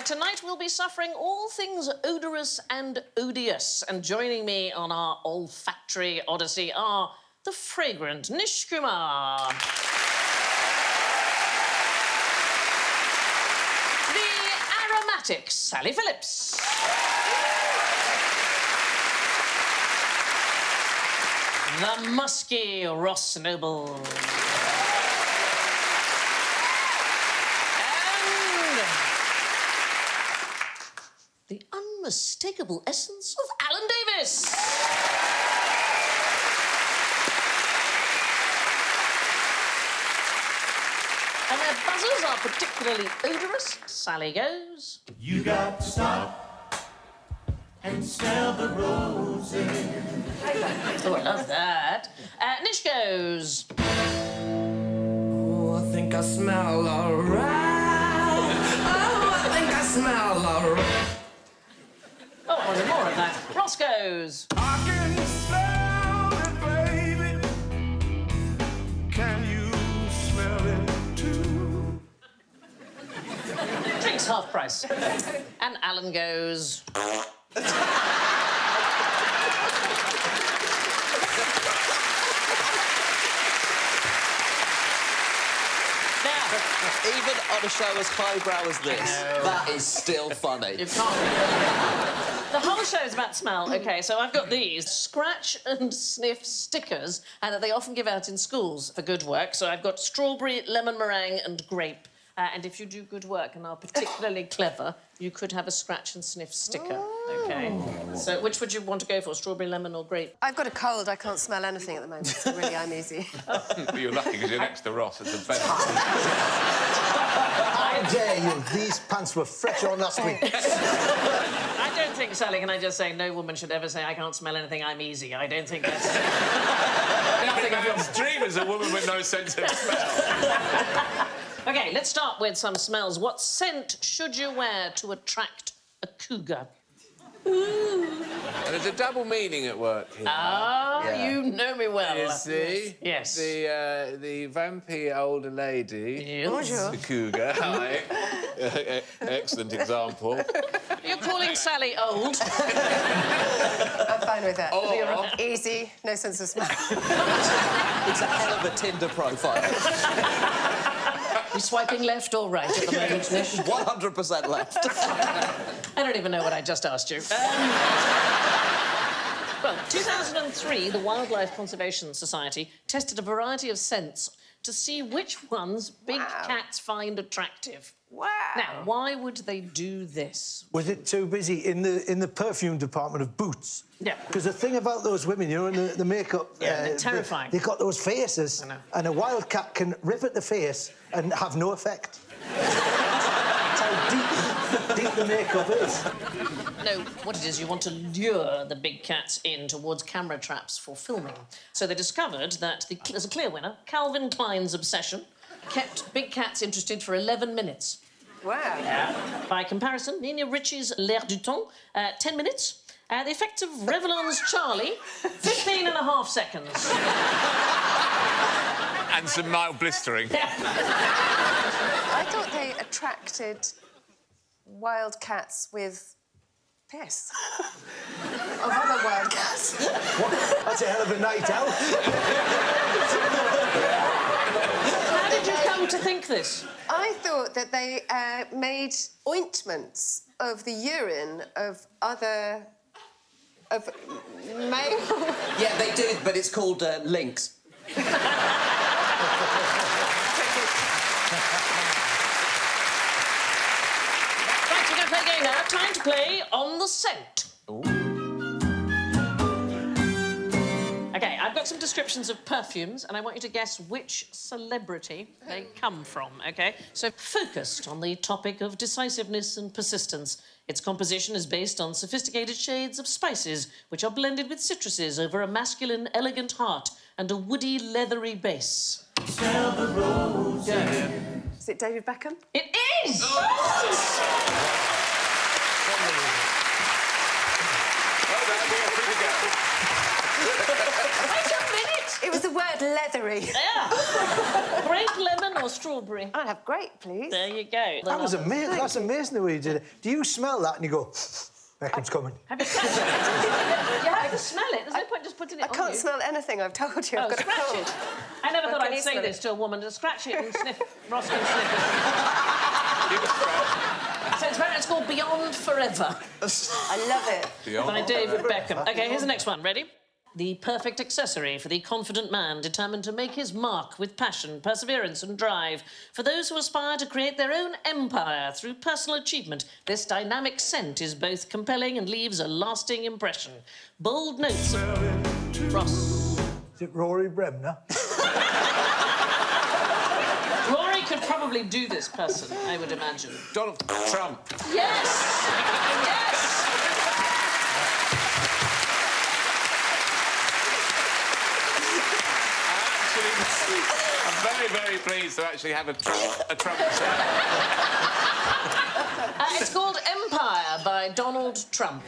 Tonight we'll be suffering all things odorous and odious, and joining me on our olfactory odyssey are the fragrant Nish Kumar, the aromatic Sally Phillips, the musky Ross Noble, the unmistakable essence of Alan Davis. And their buzzers are particularly odorous. Sally goes. You got to stop and smell the roses. Oh, I love that. Nish goes. Oh, I think I smell all right. Oh, I think I smell all right. Oh, I wanted more of that. Ross goes. I can smell it, baby. Can you smell it too? Drinks half price. And Alan goes. Even on a show as highbrow as this, that is still funny. You can't. The whole show is about smell. OK, so I've got these scratch and sniff stickers, and that they often give out in schools for good work. So I've got strawberry, lemon meringue and grape. And if you do good work and are particularly clever, you could have a scratch and sniff sticker, OK? So which would you want to go for, strawberry, lemon or grape? I've got a cold. I can't smell anything at the moment, so really I'm easy. Well, you're lucky because you're next to Ross. It's the best. How dare you? These pants were fresh on last week. I don't think, Sally, can I just say, no woman should ever say, I can't smell anything, I'm easy. I don't think that's... Nothing of your dream is a woman with no sense of smell. OK, let's start with some smells. What scent should you wear to attract a cougar? And there's a double meaning at work here. Ah, Yeah. you know me well. You see? Yes. The vampy older lady. Yes. Bonjour. The cougar. Hi. Excellent example. You're calling Sally old. I'm fine with that. Oh. Easy, no sense of smell. It's a hell of a Tinder profile. You swiping left or right at the moment, Nish? 100% left. I don't even know what I just asked you. Well, 2003, the Wildlife Conservation Society tested a variety of scents to see which ones big cats find attractive. Wow. Now, why would they do this? Was it too busy in the perfume department of Boots? Yeah. Because the thing about those women, you know, in the makeup... Yeah, they're terrifying. They've got those faces, I know. and a wildcat can rip at the face and have no effect. That's how deep the makeup is. No, what it is, you want to lure the big cats in towards camera traps for filming. So they discovered that there's a clear winner, Calvin Klein's obsession, kept big cats interested for 11 minutes. Wow. Yeah. By comparison, Nina Ricci's L'air du temps, 10 minutes. The effects of Revlon's Charlie, 15 and a half seconds. And some mild blistering. I thought they attracted wild cats with piss. Of other wild cats. What? That's a hell of a night out. How did you come to think this? I thought that they made ointments of the urine of other... of male... Yeah, they do, but it's called Lynx. Right, we're going to play a game now. Time to play On the Scent. Ooh. OK, I've got some descriptions of perfumes, and I want you to guess which celebrity they come from, OK? So, focused on the topic of decisiveness and persistence. Its composition is based on sophisticated shades of spices, which are blended with citruses over a masculine, elegant heart and a woody, leathery base. Smell the rose. Yeah. Is it David Beckham? It is! Well done, we are free to go. Wait a minute! It was the word leathery. Yeah. Grape, lemon or strawberry? I'd have grape, please. There you go. That was amazing. That's amazing the way you did it. Do you smell that and you go, Beckham's coming? Have you scratched it? You have to smell it. There's no point just putting it I on can't you. smell anything, I've told you. I've got a Scratch cold. it. I never thought Can I'd you say smell this it? to a woman, to scratch it and sniff. Ross can sniff it. So it's called Beyond Forever. I love it. By David Beckham. OK, here's the next one. Ready? The perfect accessory for the confident man determined to make his mark with passion, perseverance and drive. For those who aspire to create their own empire through personal achievement, this dynamic scent is both compelling and leaves a lasting impression. Bold notes of... Ross. Is it Rory Bremner? Rory could probably do this person, I would imagine. Donald Trump. Yes! Yes! I'm very, very pleased to actually have a Trump set. It's called Empire by Donald Trump.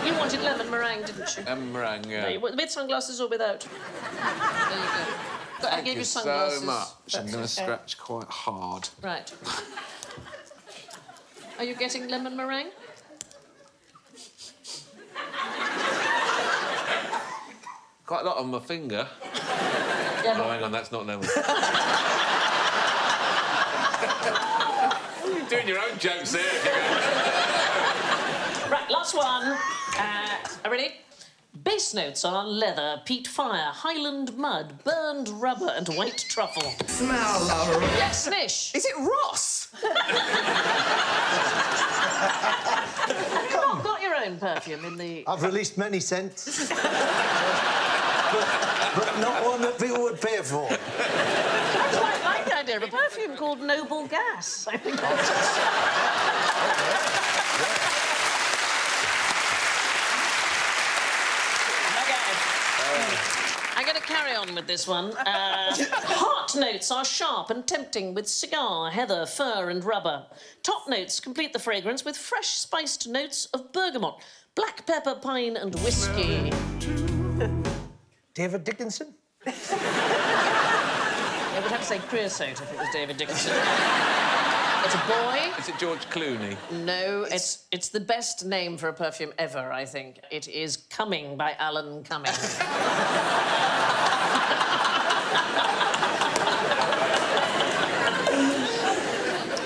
You wanted lemon meringue, didn't you? Meringue, yeah. With sunglasses or without? There you go. I gave you sunglasses. so much. I'm going to That's okay. scratch quite hard. Right. Are you getting lemon meringue? Quite a lot on my finger. Yeah, Oh, hang on, that's not lemon. You're doing your own jokes there. Right, last one. Are ready? Base notes are leather, peat fire, Highland mud, burned rubber and white truffle. Smell the rose. Yes, Nish. Is it Ross? Have you not got your own perfume in the... I've released many scents. but not one that people would pay for. I quite like the idea of a perfume called Noble Gas. I think I'm going to carry on with this one. Heart notes are sharp and tempting with cigar, heather, fir and rubber. Top notes complete the fragrance with fresh spiced notes of bergamot, black pepper, pine and whiskey. David Dickinson? I would have to say creosote if it was David Dickinson. It's a boy. Is it George Clooney? No, it's the best name for a perfume ever, I think. It is Cumming by Alan Cumming.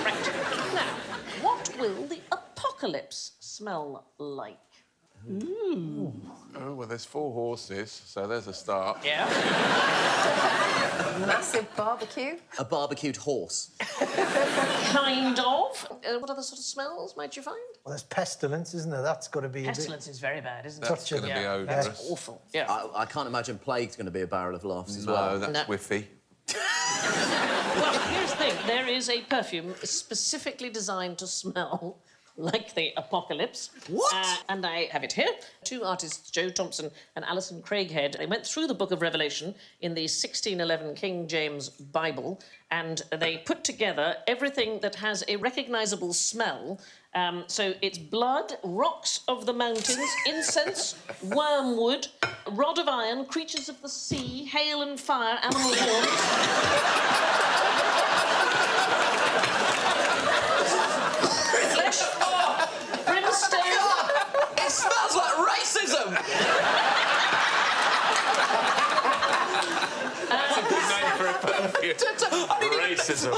Right. Now, what will the apocalypse smell like? Oh, well, there's 4 horses, so there's a start. Yeah? Massive barbecue. A barbecued horse. Kind of. What other sort of smells might you find? Well, there's pestilence, isn't there? That's got to be Pestilence is very bad, isn't it? That's going to be odorous. That's awful. Yeah. I can't imagine plague's going to be a barrel of laughs as No, well. that's No. whiffy. Well, here's the thing. There is a perfume specifically designed to smell like the apocalypse. What? And I have it here. 2 artists, Joe Thompson and Alison Craighead, they went through the Book of Revelation in the 1611 King James Bible, and they put together everything that has a recognisable smell. So it's blood, rocks of the mountains, incense, wormwood, rod of iron, creatures of the sea, hail and fire, animal horns. Flesh, brimstone. It smells like racism! That's a good name for a perfume. Racism.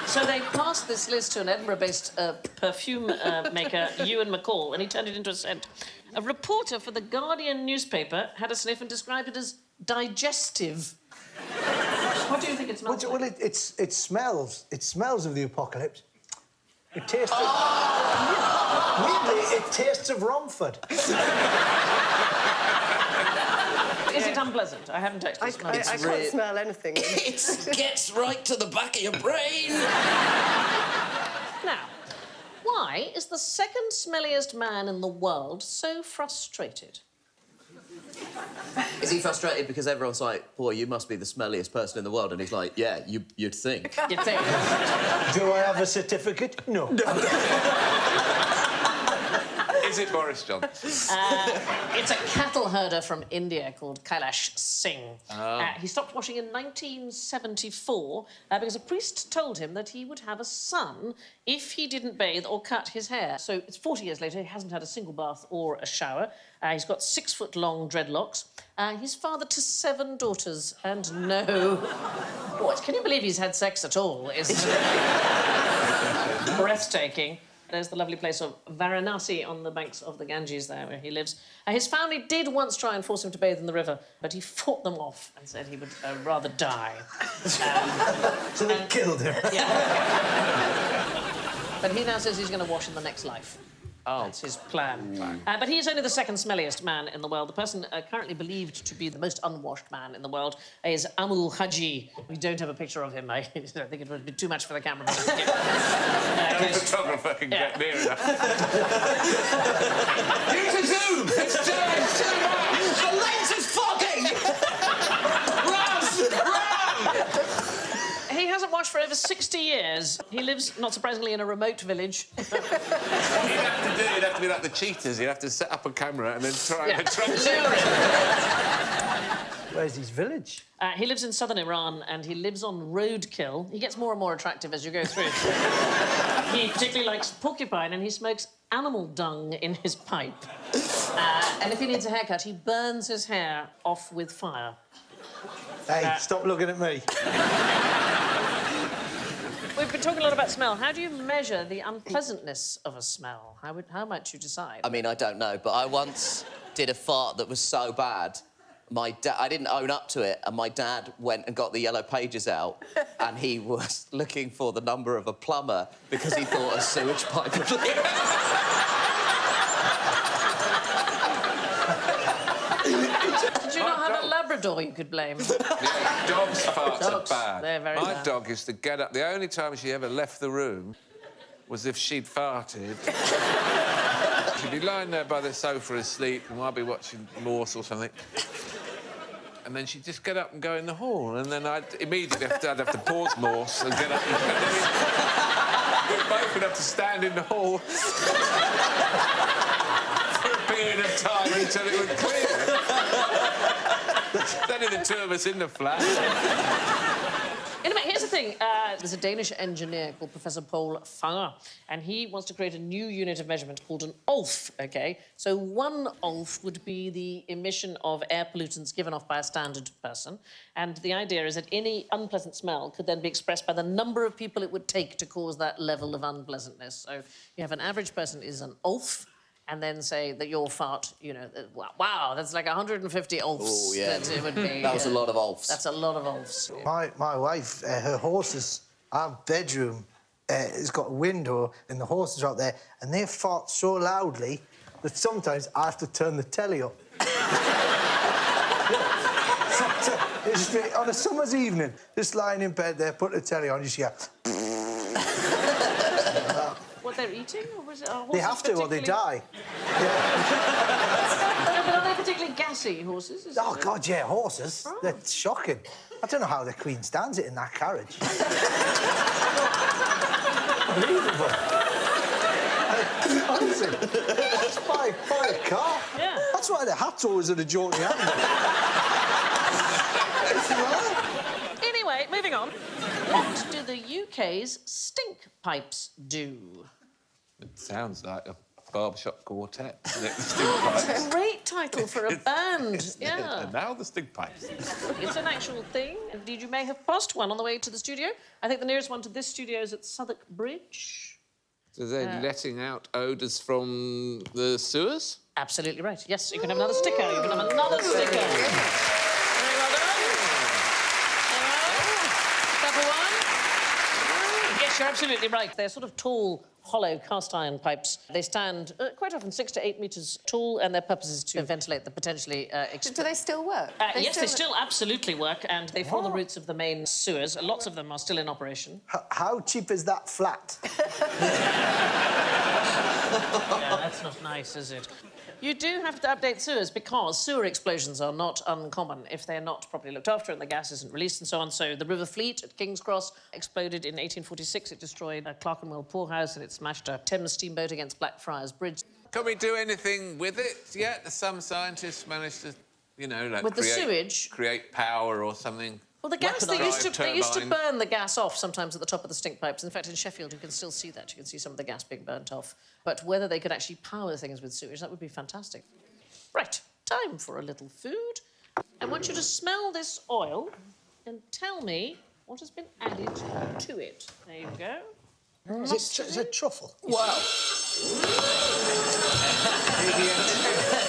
So they passed this list to an Edinburgh-based perfume maker, Ewan McCall, and he turned it into a scent. A reporter for the Guardian newspaper had a sniff and described it as digestive. What do you think it smells like? Well, it smells. It smells of the apocalypse. It tastes of... Weirdly, it tastes of Romford. it unpleasant? I haven't touched this. I can't smell anything. It gets right to the back of your brain. Now, why is the second smelliest man in the world so frustrated? Is he frustrated because everyone's like, boy, you must be the smelliest person in the world? And he's like, yeah, you'd think. You'd think. Do I have a certificate? No. Is it Boris Johnson? It's a cattle herder from India called Kailash Singh. He stopped washing in 1974 because a priest told him that he would have a son if he didn't bathe or cut his hair. So it's 40 years later, he hasn't had a single bath or a shower. He's got 6-foot-long dreadlocks. He's father to 7 daughters and no... What? Can you believe he's had sex at all? It's breathtaking. There's the lovely place of Varanasi on the banks of the Ganges there where he lives. His family did once try and force him to bathe in the river, but he fought them off and said he would rather die. So they killed him. Yeah. But he now says he's going to wash in the next life. Oh. That's his plan. But he is only the second smelliest man in the world. The person currently believed to be the most unwashed man in the world is Amul Haji. We don't have a picture of him. I don't think it would be too much for the camera. No photographer can get near enough. Use a zoom! It's too much! The lens is fogging! Run! He hasn't washed for over 60 years. He lives, not surprisingly, in a remote village. You'd have to be like the cheaters. You'd have to set up a camera and then try and attract Where's his village? He lives in southern Iran and he lives on roadkill. He gets more and more attractive as you go through. He particularly likes porcupine and he smokes animal dung in his pipe. And if he needs a haircut, he burns his hair off with fire. Hey, stop looking at me. We've been talking a lot about smell. How do you measure the unpleasantness of a smell? How might you decide? I mean, I don't know, but I once did a fart that was so bad, I didn't own up to it, and my dad went and got the yellow pages out, and he was looking for the number of a plumber because he thought a sewage pipe would leak. Did you not have a Labrador you could blame? Yeah, dogs' farts are bad. They're very My bad. dog used to get up. The only time she ever left the room was if she'd farted. She'd be lying there by the sofa asleep, and I'd be watching Morse or something. And then she'd just get up and go in the hall, and then I'd have to pause Morse and get up and go. We both would have to stand in the hall for a period of time until it would clear. There's only the two of us in the flat. Anyway, here's the thing. There's a Danish engineer called Professor Paul Fanger, and he wants to create a new unit of measurement called an OLF, OK? So 1 OLF would be the emission of air pollutants given off by a standard person, and the idea is that any unpleasant smell could then be expressed by the number of people it would take to cause that level of unpleasantness. So you have an average person is an OLF, and then say that your fart, you know, wow, that's like 150 OLFs. Oh, yeah. That it would be. That was a lot of OLFs. That's a lot of OLFs. My wife, her horses, our bedroom has got a window and the horses are out there and they fart so loudly that sometimes I have to turn the telly up. On a summer's evening, just lying in bed there, put the telly on, you just hear... What they're eating, or was it? They have to, or they die. No, but are they particularly gassy horses? Oh, God, yeah, horses. Oh. They're shocking. I don't know how the Queen stands it in that carriage. Unbelievable. Honestly, just buy a car. Yeah. That's why the hat's always at a jaunty angle. Anyway, moving on. What do the UK's stink pipes do? It sounds like a barbershop quartet, isn't it? The Stink Pipes. Great title for a band. Yeah. And now the Stink Pipes. It's an actual thing. Indeed, you may have passed one on the way to the studio. I think the nearest one to this studio is at Southwark Bridge. So they're letting out odours from the sewers? Absolutely right. Yes, you can have another sticker. You can have another sticker. Very well done. Number one. Yes, you're absolutely right. They're sort of tall, hollow cast iron pipes. They stand quite often 6 to 8 metres tall, and their purpose is to ventilate the potentially Do they still work? Yes, they still absolutely work, and they form the roots of the main sewers. Lots of them are still in operation. How cheap is that flat? Yeah, that's not nice, is it? You do have to update sewers because sewer explosions are not uncommon if they're not properly looked after and the gas isn't released and so on. So the River Fleet at King's Cross exploded in 1846. It destroyed a Clerkenwell poorhouse and it smashed a Thames steamboat against Blackfriars Bridge. Can we do anything with it yet? Some scientists managed to, you know, like With the sewage? create power or something. Well, the gas, they used to Turbine. burn the gas off sometimes at the top of the stink pipes. In fact, in Sheffield, you can still see that. You can see some of the gas being burnt off. But whether they could actually power things with sewage, that would be fantastic. Right, time for a little food. I want you to smell this oil and tell me what has been added to it. There you go. Is it truffle? Wow.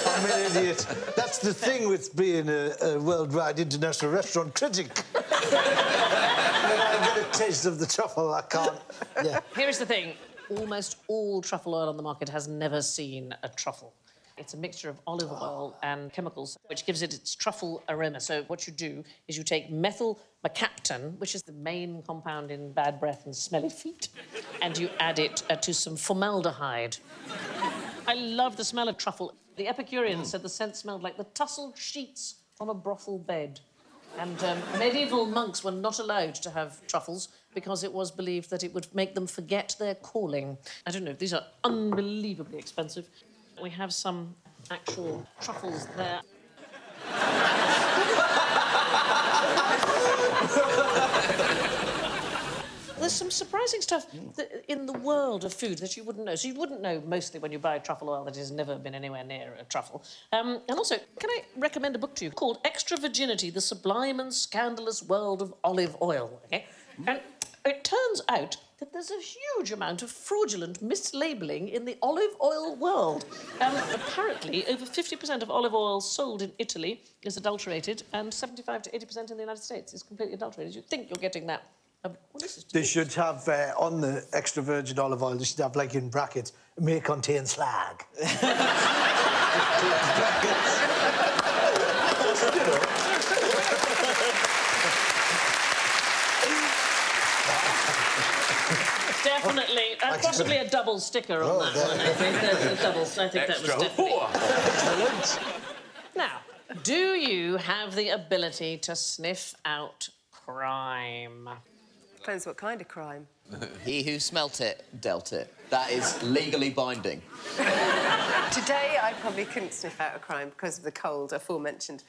I'm an idiot. That's the thing with being a worldwide international restaurant critic. When I get a taste of the truffle, I can't... Yeah. Here's the thing. Almost all truffle oil on the market has never seen a truffle. It's a mixture of olive oil and chemicals, which gives it its truffle aroma. So what you do is you take methyl mercaptan, which is the main compound in bad breath and smelly feet, and you add it to some formaldehyde. I love the smell of truffle. The Epicureans said the scent smelled like the tussled sheets on a brothel bed. And medieval monks were not allowed to have truffles because it was believed that it would make them forget their calling. I don't know, these are unbelievably expensive. We have some actual truffles there. There's some surprising stuff in the world of food that you wouldn't know. So you wouldn't know mostly when you buy truffle oil that it has never been anywhere near a truffle. And also, can I recommend a book to you called Extra Virginity, The Sublime and Scandalous World of Olive Oil, OK? And it turns out that there's a huge amount of fraudulent mislabelling in the olive oil world. Apparently, over 50% of olive oil sold in Italy is adulterated, and 75 to 80% in the United States is completely adulterated. You think you're getting that. They should have, on the extra virgin olive oil, they should have, like, in brackets, may contain slag. Definitely, possibly a double sticker on that one. I think that's a double. I think that was definitely. Excellent. Now, do you have the ability to sniff out crime? Depends what kind of crime. He who smelt it, dealt it. That is legally binding. Today, I probably couldn't sniff out a crime because of the cold aforementioned.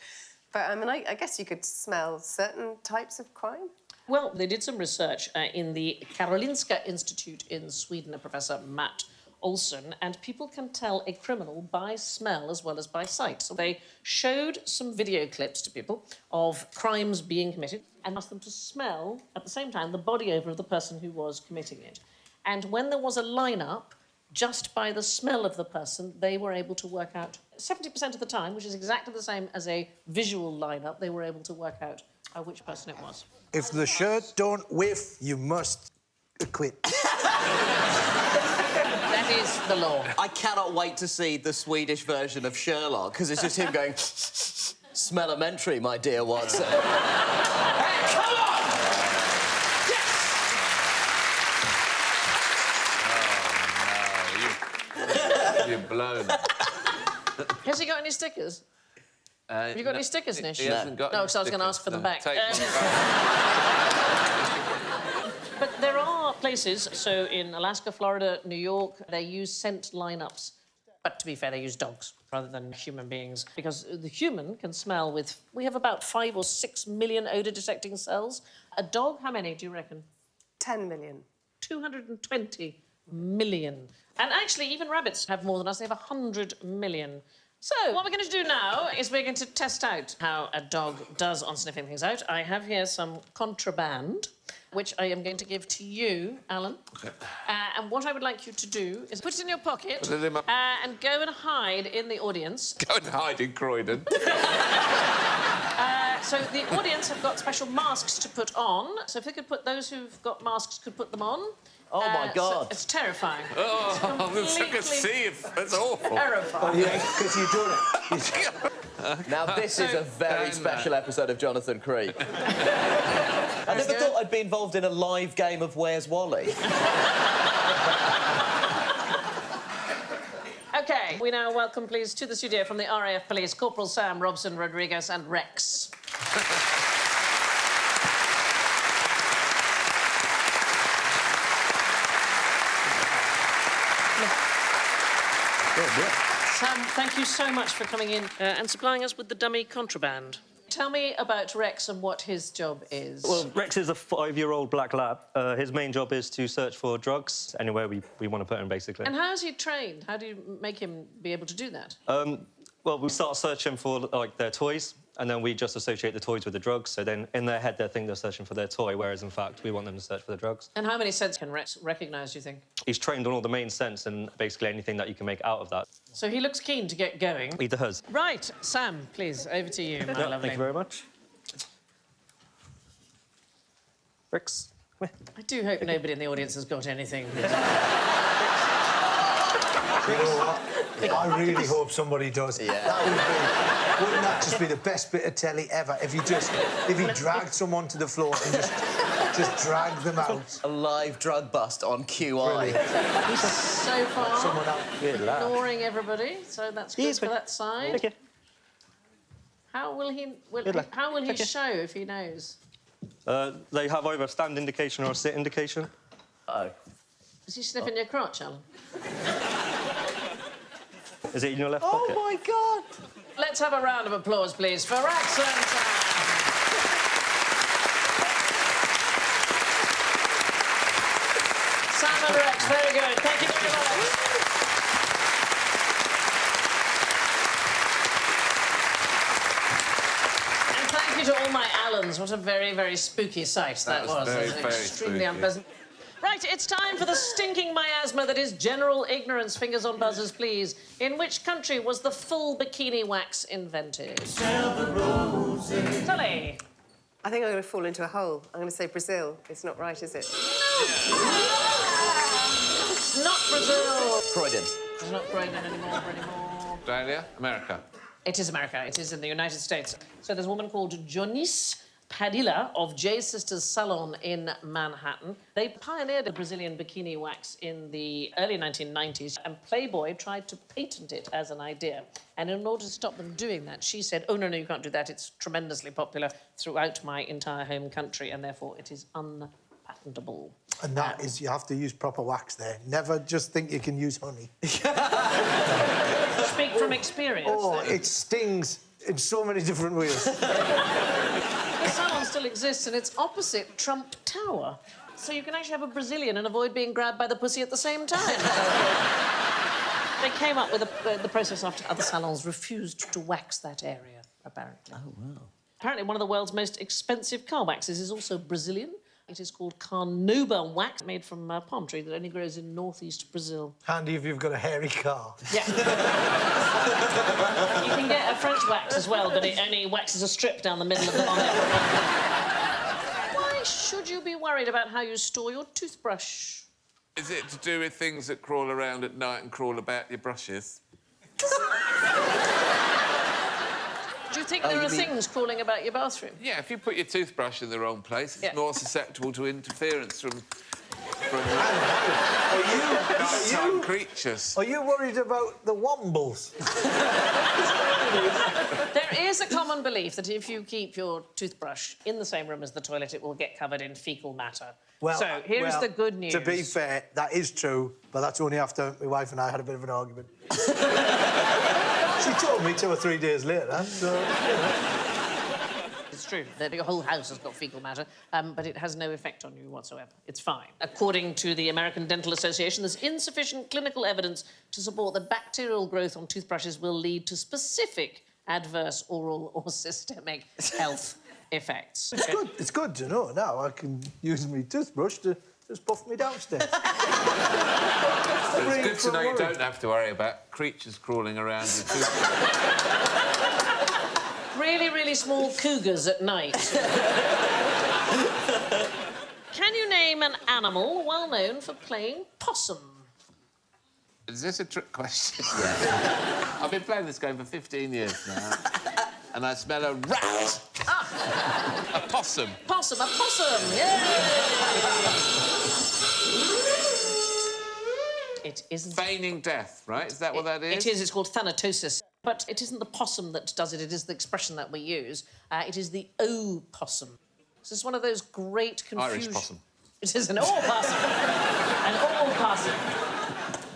But, I mean, I guess you could smell certain types of crime. Well, they did some research in the Karolinska Institute in Sweden, a Professor Matt Olson, and people can tell a criminal by smell as well as by sight. So they showed some video clips to people of crimes being committed and asked them to smell, at the same time, the body odour of the person who was committing it. And when there was a lineup, just by the smell of the person, they were able to work out 70% of the time, which is exactly the same as a visual lineup, they were able to work out which person it was. If the shirt don't whiff, you must quit. That is the law. I cannot wait to see the Swedish version of Sherlock, because it's just him going, smellimentary, my dear Watson. Hey, come on! Oh, no, you're blown. Has he got any stickers? Have you got any stickers, Nish? He hasn't got No, any because I was going to stickers, ask for them no. back. Take But there are places, so in Alaska, Florida, New York, they use scent lineups. But to be fair, they use dogs rather than human beings, because the human can smell with... We have about 5 or 6 million odour-detecting cells. A dog, how many do you reckon? 10 million. 220 million. And actually, even rabbits have more than us. They have 100 million. So, what we're going to do now is we're going to test out how a dog does on sniffing things out. I have here some contraband, which I am going to give to you, Alan. Okay. And what I would like you to do is put it in your pocket Put it in my- and go and hide in the audience. Go and hide in Croydon. So the audience have got special masks to put on. So if they could put... Those who've got masks could put them on. Oh, my God. So it's terrifying. Oh, it's like a sieve. That's awful. Terrifying. Yeah, because you do it. Now, this is a very special episode of Jonathan Creek. I never thought I'd be involved in a live game of Where's Wally? OK, we now welcome, please, to the studio from the RAF Police, Corporal Sam Robson Rodriguez and Rex. Sam, thank you so much for coming in and supplying us with the dummy contraband. Tell me about Rex and what his job is. Well, Rex is a 5-year-old black lab. His main job is to search for drugs anywhere we want to put him, basically. And how is he trained? How do you make him be able to do that? Well, we start searching for, like, their toys, and then we just associate the toys with the drugs, so then in their head they think they're searching for their toy, whereas, in fact, we want them to search for the drugs. And how many scents can Rex recognise, do you think? He's trained on all the main scents and basically anything that you can make out of that. So he looks keen to get going. He does. Right, Sam, please, over to you, my lovely. Thank you very much. Rex, come here. I do hope nobody in the audience has got anything. You know what? I really hope somebody does. Yeah. Wouldn't that just be the best bit of telly ever? If he dragged someone to the floor and just dragged them out. A live drug bust on QI. So far, Someone out. ignoring everybody, so that's good Yes, for but- that side. Okay. How will he Okay. show if he knows? They have either a stand indication or a sit indication. Oh. Is he sniffing your crotch, Alan? Is it in your left pocket? Oh, my God! Let's have a round of applause, please, for Rex and Sam. Sam and Rex, very good. Thank you very much. And thank you to all my Allens. What a very, very spooky sight that was was. very, It was very extremely spooky. unpleasant. Right, it's time for the stinking miasma that is general ignorance. Fingers on buzzers, please. In which country was the full bikini wax invented? Tully. I think I'm going to fall into a hole. I'm going to say Brazil. It's not right, is it? It's not Brazil. Croydon. It's not Croydon anymore. Australia, America. It is America. It is in the United States. So there's a woman called Jonice Padilla of J Sisters Salon in Manhattan. They pioneered the Brazilian bikini wax in the early 1990s, and Playboy tried to patent it as an idea. And in order to stop them doing that, she said, oh, no, you can't do that. It's tremendously popular throughout my entire home country, and therefore it is unpatentable. And that is, you have to use proper wax there. Never just think you can use honey. Speak from experience. Oh, it stings in so many different ways. The salon still exists, and it's opposite Trump Tower. So you can actually have a Brazilian and avoid being grabbed by the pussy at the same time. They came up with the process after other salons refused to wax that area, apparently. Oh, wow. Apparently, one of the world's most expensive car waxes is also Brazilian. It is called carnauba wax, made from a palm tree that only grows in northeast Brazil. Handy if you've got a hairy car. Yeah. You can get a French wax as well, but it only waxes a strip down the middle of the bonnet. Why should you be worried about how you store your toothbrush? Is it to do with things that crawl around at night and crawl about your brushes? Do you think there are things crawling about your bathroom? Yeah, if you put your toothbrush in the wrong place, it's Yeah. more susceptible to interference from Are creatures. you worried about the wombles? There is a common belief that if you keep your toothbrush in the same room as the toilet, it will get covered in faecal matter. So here's the good news. To be fair, that is true, but that's only after my wife and I had a bit of an argument. She told me 2 or 3 days later, so... It's true that your whole house has got faecal matter, but it has no effect on you whatsoever. It's fine. According to the American Dental Association, there's insufficient clinical evidence to support that bacterial growth on toothbrushes will lead to specific adverse oral or systemic health effects. It's good to know now. I can use my toothbrush to just puff me downstairs. It's good to know you don't have to worry about creatures crawling around your toothbrush. really, really small cougars at night. Can you name an animal well known for playing possum? Is this a trick question? Yeah. I've been playing this game for 15 years now, and I smell a rat. Ah. A possum. Possum, a possum, yeah! It isn't... Feigning death, right? Is that what that is? It is. It's called thanatosis. But it isn't the possum that does it. It is the expression that we use. It is the opossum. This is one of those great confusions... Irish possum. It is an opossum. An opossum.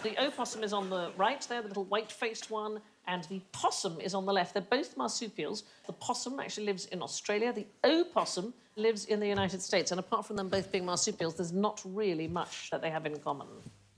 The opossum is on the right there, the little white-faced one, and the possum is on the left. They're both marsupials. The possum actually lives in Australia. The opossum lives in the United States. And apart from them both being marsupials, there's not really much that they have in common.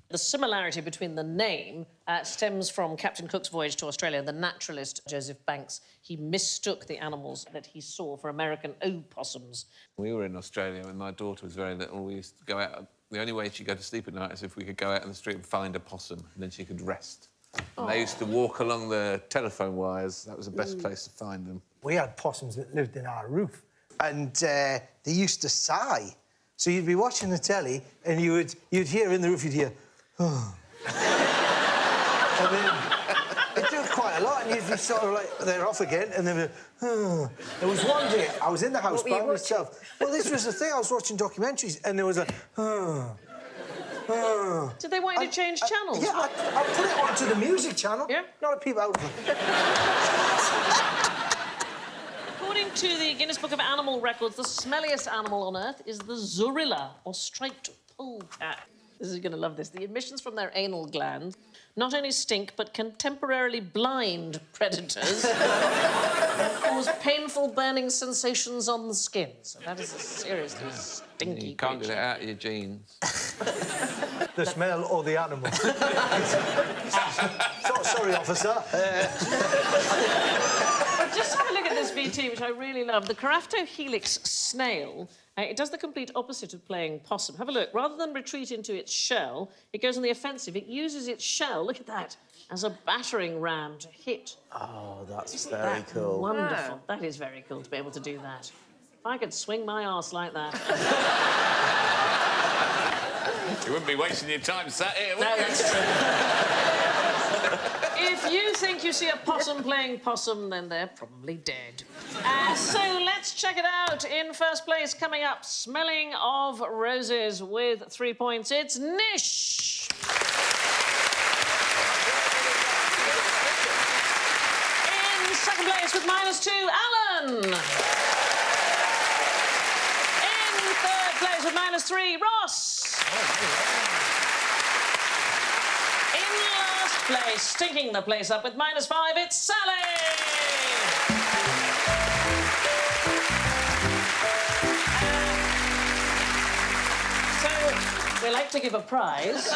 The similarity between the name stems from Captain Cook's voyage to Australia. The naturalist, Joseph Banks, he mistook the animals that he saw for American opossums. We were in Australia when my daughter was very little. We used to go out... The only way she'd go to sleep at night is if we could go out on the street and find a possum, and then she could rest. And they used to walk along the telephone wires. That was the best place to find them. We had possums that lived in our roof, and they used to sigh. So you'd be watching the telly, and you'd hear in the roof, you'd hear... Oh. And then it did quite a lot, and you'd be sort of like, they're off again, and then... Oh. There was one day, I was in the house by myself. Well, this was the thing, I was watching documentaries, and there was a... Oh. Oh. Did they want you to change channels? Yeah, I put it onto the music channel. Yeah? Not a peep out. According to the Guinness Book of Animal Records, the smelliest animal on Earth is the zorilla, or striped polecat. This is going to love this. The emissions from their anal glands not only stink, but can temporarily blind predators and cause painful burning sensations on the skin. So that is a seriously stinky You can't creature. get it out of your jeans. The smell or the animal? Sorry, officer. Just have a look at this VT, which I really love. The Caraftohelix snail, it does the complete opposite of playing possum. Have a look. Rather than retreat into its shell, it goes on the offensive. It uses its shell, look at that, as a battering ram to hit. Oh, that's Isn't very that cool. Wonderful. That is very cool to be able to do that. If I could swing my arse like that... You wouldn't be wasting your time sat here, would No, you? that's true. If you think you see a possum playing possum, then they're probably dead. So let's check it out. In first place, coming up, smelling of roses with 3 points, it's Nish. In second place with -2, Alan. In third place with -3, Ross. In last place, stinking the place up with -5, it's Sally! So, we like to give a prize.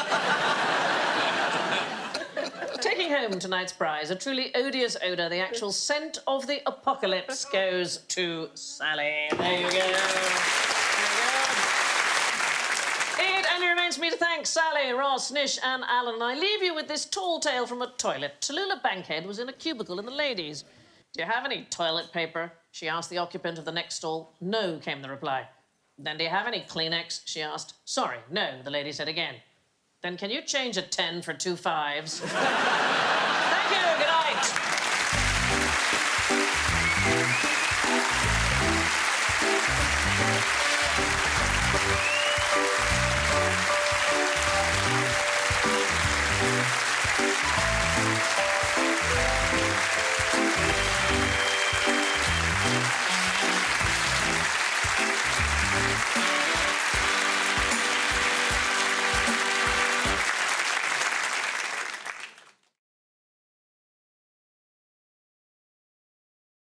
Taking home tonight's prize, a truly odious odour, the actual scent of the apocalypse, goes to Sally. There you go. It only remains for me to thank Sally, Ross, Nish and Alan, and I leave you with this tall tale from a toilet. Tallulah Bankhead was in a cubicle in the ladies. Do you have any toilet paper? She asked the occupant of the next stall. No, came the reply. Then do you have any Kleenex? She asked. Sorry, no, the lady said again. Then can you change a 10 for 2 5s? Thank you, good night.